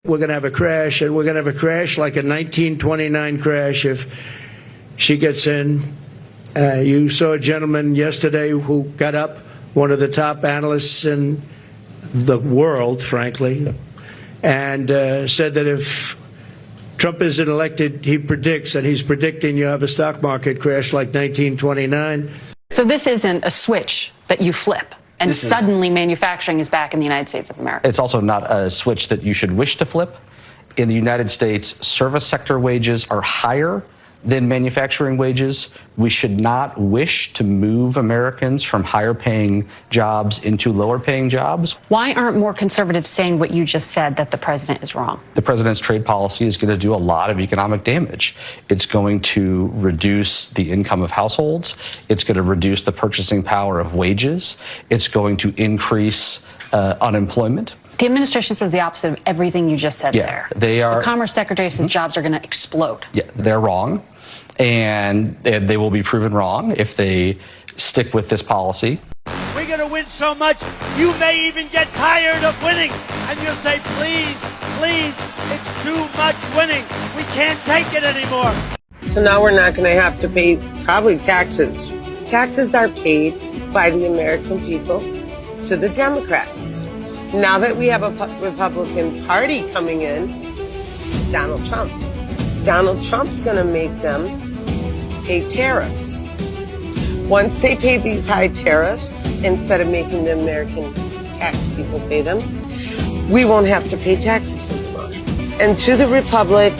We're going to have a crash, and we're going to have a crash like a 1929 crash if she gets in. You saw a gentleman yesterday who got up, one of the top analysts in the world, frankly, and said that if Trump isn't elected, he predicts, and he's predicting you have a stock market crash like 1929. So this isn't a switch that you flip, and suddenly manufacturing is back in the United States of America. It's also not a switch that you should wish to flip. In the United States, service sector wages are higher than manufacturing wages. We should not wish to move Americans from higher paying jobs into lower paying jobs. Why aren't more conservatives saying what you just said, that the president is wrong? The president's trade policy is going to do a lot of economic damage. It's going to reduce the income of households. It's going to reduce the purchasing power of wages. It's going to increase unemployment. The administration says the opposite of everything you just said there. They are. The Commerce Secretary says jobs are going to explode. Yeah, they're wrong. And they will be proven wrong if they stick with this policy. We're going to win so much, you may even get tired of winning. And you'll say, please, please, it's too much winning. We can't take it anymore. So now we're not going to have to pay probably taxes. Taxes are paid by the American people to the Democrats. Now that we have a Republican Party coming in, Donald Trump's going to make them pay tariffs. Once they pay these high tariffs, instead of making the American tax people pay them, we won't have to pay taxes anymore. And to the republic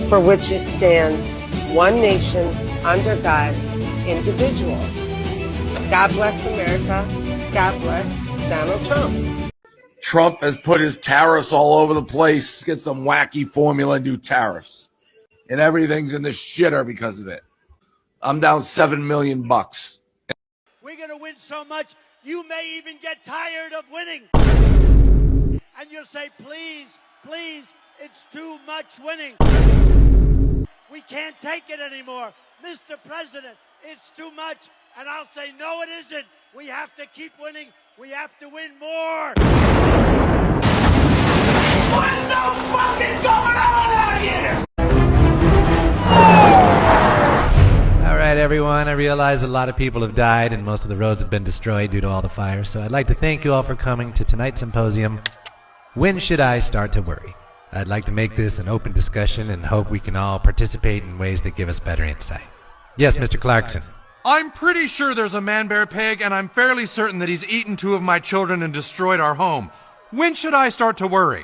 for which it stands, one nation, under God, individual. God bless America. God bless Donald Trump. Trump has put his tariffs all over the place. Get some wacky formula and do tariffs. And everything's in the shitter because of it. I'm down $7 million. We're going to win so much, you may even get tired of winning. And you'll say, please, please, it's too much winning. We can't take it anymore. Mr. President, it's too much. And I'll say, no, it isn't. We have to keep winning. We have to win more. What the fuck is going on out here? All right, everyone. I realize a lot of people have died and most of the roads have been destroyed due to all the fires. So I'd like to thank you all for coming to tonight's symposium, When Should I Start to Worry? I'd like to make this an open discussion and hope we can all participate in ways that give us better insight. Yes, Mr. Clarkson. I'm pretty sure there's a man-bear pig, and I'm fairly certain that he's eaten 2 of my children and destroyed our home. When should I start to worry?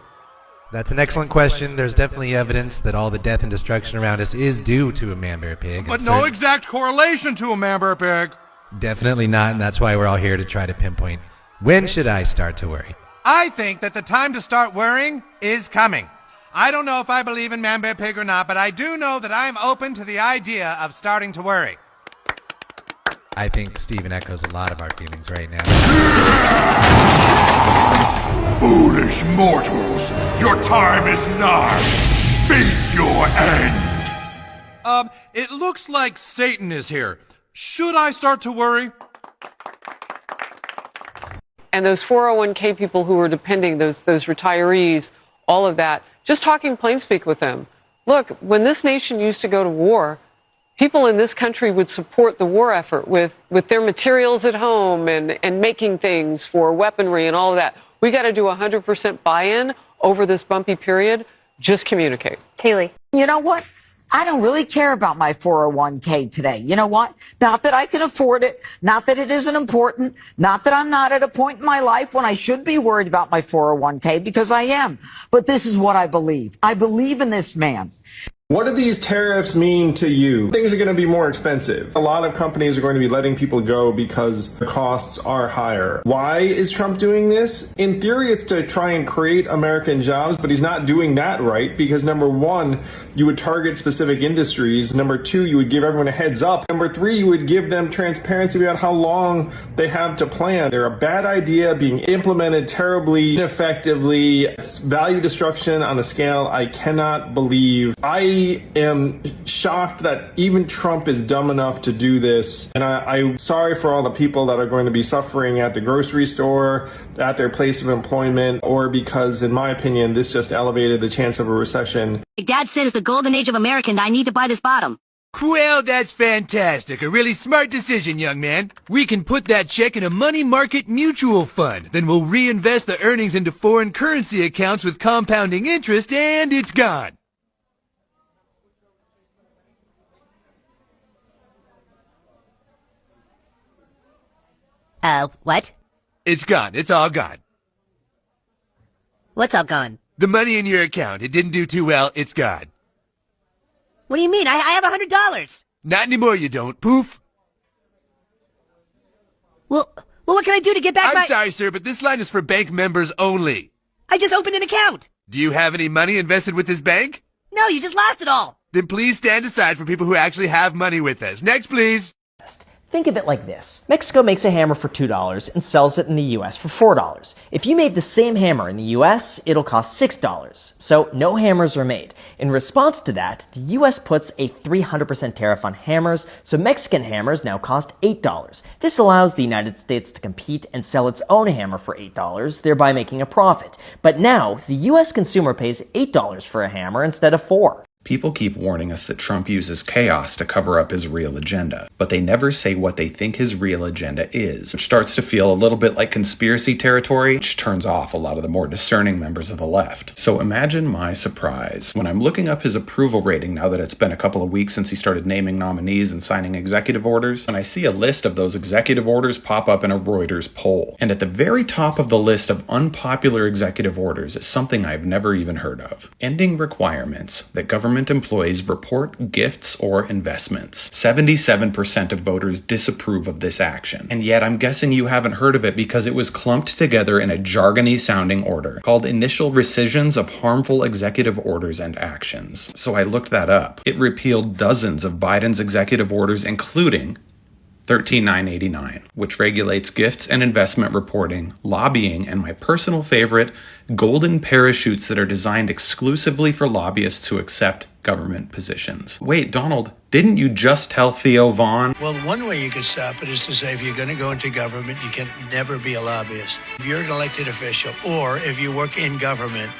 That's an excellent question. There's definitely evidence that all the death and destruction around us is due to a man-bear pig. But no exact correlation to a man-bear pig. Definitely not, and that's why we're all here to try to pinpoint. When should I start to worry? I think that the time to start worrying is coming. I don't know if I believe in man-bear pig or not, but I do know that I am open to the idea of starting to worry. I think Stephen echoes a lot of our feelings right now. Foolish mortals, your time is nigh. Face your end. It looks like Satan is here. Should I start to worry? And those 401k people who are depending, those retirees, all of that, just talking plain speak with them. Look, when this nation used to go to war, people in this country would support the war effort with their materials at home and making things for weaponry and all of that. We got to do 100% buy-in over this bumpy period. Just communicate. Kaylee. You know what? I don't really care about my 401k today. You know what? Not that I can afford it. Not that it isn't important. Not that I'm not at a point in my life when I should be worried about my 401k, because I am. But this is what I believe. I believe in this man. What do these tariffs mean to you? Things are going to be more expensive. A lot of companies are going to be letting people go because the costs are higher. Why is Trump doing this? In theory, it's to try and create American jobs, but he's not doing that right because number one, you would target specific industries. Number two, you would give everyone a heads up. Number three, you would give them transparency about how long they have to plan. They're a bad idea being implemented terribly, ineffectively. It's value destruction on a scale I cannot believe. I I am shocked that even Trump is dumb enough to do this. And I'm sorry for all the people that are going to be suffering at the grocery store, at their place of employment, or because, in my opinion, this just elevated the chance of a recession. Dad said it's the golden age of America and I need to buy this bottom. Well, that's fantastic. A really smart decision, young man. We can put that check in a money market mutual fund. Then we'll reinvest the earnings into foreign currency accounts with compounding interest, and it's gone. What? It's gone. It's all gone. What's all gone? The money in your account. It didn't do too well. It's gone. What do you mean? I have $100. Not anymore, you don't. Poof. Well, what can I do to get back I'm sorry, sir, but this line is for bank members only. I just opened an account. Do you have any money invested with this bank? No, you just lost it all. Then please stand aside for people who actually have money with us. Next, please. Think of it like this. Mexico makes a hammer for $2 and sells it in the US for $4. If you made the same hammer in the US, it'll cost $6. So no hammers are made. In response to that, the US puts a 300% tariff on hammers, so Mexican hammers now cost $8. This allows the United States to compete and sell its own hammer for $8, thereby making a profit. But now, the US consumer pays $8 for a hammer instead of $4. People keep warning us that Trump uses chaos to cover up his real agenda, but they never say what they think his real agenda is, which starts to feel a little bit like conspiracy territory, which turns off a lot of the more discerning members of the left. So imagine my surprise when I'm looking up his approval rating now that it's been a couple of weeks since he started naming nominees and signing executive orders, and I see a list of those executive orders pop up in a Reuters poll. And at the very top of the list of unpopular executive orders is something I've never even heard of. Ending requirements that government employees report gifts or investments. 77% of voters disapprove of this action. And yet I'm guessing you haven't heard of it because it was clumped together in a jargony sounding order called Initial Rescissions of Harmful Executive Orders and Actions. So I looked that up. It repealed dozens of Biden's executive orders, including 13989, which regulates gifts and investment reporting, lobbying, and my personal favorite, golden parachutes that are designed exclusively for lobbyists to accept government positions. Wait, Donald, didn't you just tell Theo Vaughn? Well, one way you could stop it is to say if you're going to go into government, you can never be a lobbyist. If you're an elected official or if you work in government,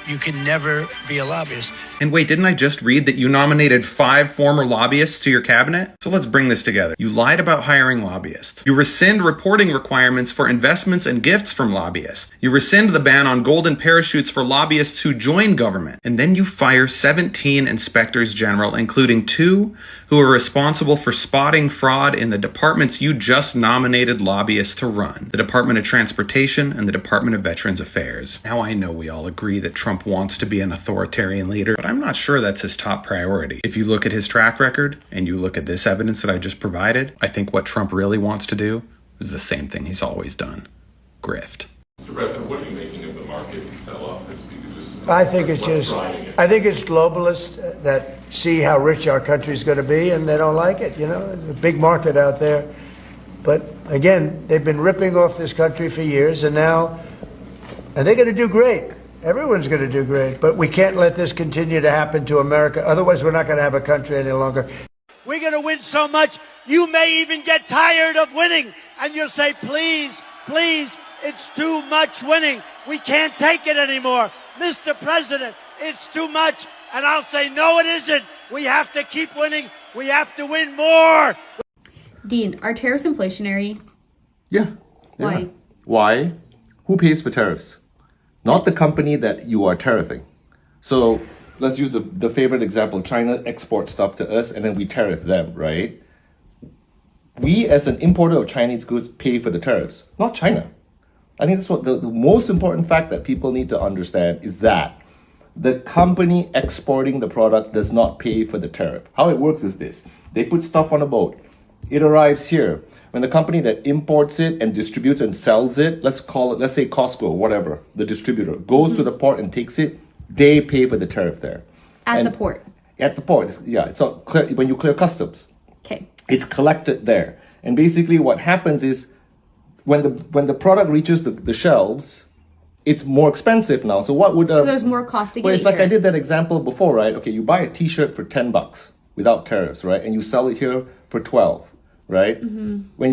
you can never be a lobbyist. And wait, didn't I just read that you nominated 5 former lobbyists to your cabinet? So let's bring this together. You lied about hiring lobbyists. You rescind reporting requirements for investments and gifts from lobbyists. You rescind the ban on golden parachutes for lobbyists who join government. And then you fire 17 inspectors general, including 2 who are responsible for spotting fraud in the departments you just nominated lobbyists to run, the Department of Transportation and the Department of Veterans Affairs. Now I know we all agree that Trump wants to be an authoritarian leader, but I'm not sure that's his top priority. If you look at his track record and you look at this evidence that I just provided, I think what Trump really wants to do is the same thing he's always done: grift. Mr. President, what are you making of the market sell-off? I think it's globalists that see how rich our country's going to be and they don't like it. You know, there's a big market out there. But again, they've been ripping off this country for years, and they're going to do great. Everyone's going to do great, but we can't let this continue to happen to America. Otherwise, we're not going to have a country any longer. We're going to win so much, you may even get tired of winning. And you'll say, please, please, it's too much winning. We can't take it anymore. Mr. President, it's too much. And I'll say, no, it isn't. We have to keep winning. We have to win more. Dean, are tariffs inflationary? Yeah. Why? Why? Who pays for tariffs? Not the company that you are tariffing. So let's use the favorite example. China exports stuff to us and then we tariff them, right? We as an importer of Chinese goods pay for the tariffs, not China. I think that's what the most important fact that people need to understand is that the company exporting the product does not pay for the tariff. How it works is this. They put stuff on a boat. It arrives here. When the company that imports it and distributes and sells it, let's say Costco, whatever, the distributor, goes to the port and takes it, they pay for the tariff there. At the port? At the port, yeah. It's all clear, when you clear customs. Okay. It's collected there. And basically what happens is when the product reaches the shelves, it's more expensive now. So what would So there's more cost to But get it's like here. I did that example before, right? Okay, you buy a T-shirt for $10 without tariffs, right? And you sell it here for 12, right? When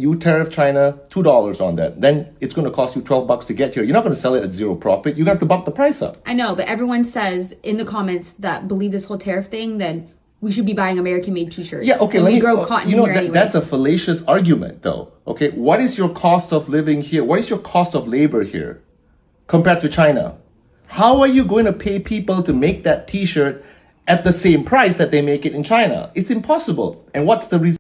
you tariff China $2 on that, then it's going to cost you $12 to get here. You're not going to sell it at zero profit. You have to bump the price up. I know, but everyone says in the comments that believe this whole tariff thing, then we should be buying American-made T-shirts. Yeah, okay. And Let we me. grow cotton You know here anyway. that's a fallacious argument, though. Okay, what is your cost of living here? What is your cost of labor here compared to China? How are you going to pay people to make that T-shirt at the same price that they make it in China? It's impossible. And what's the reason?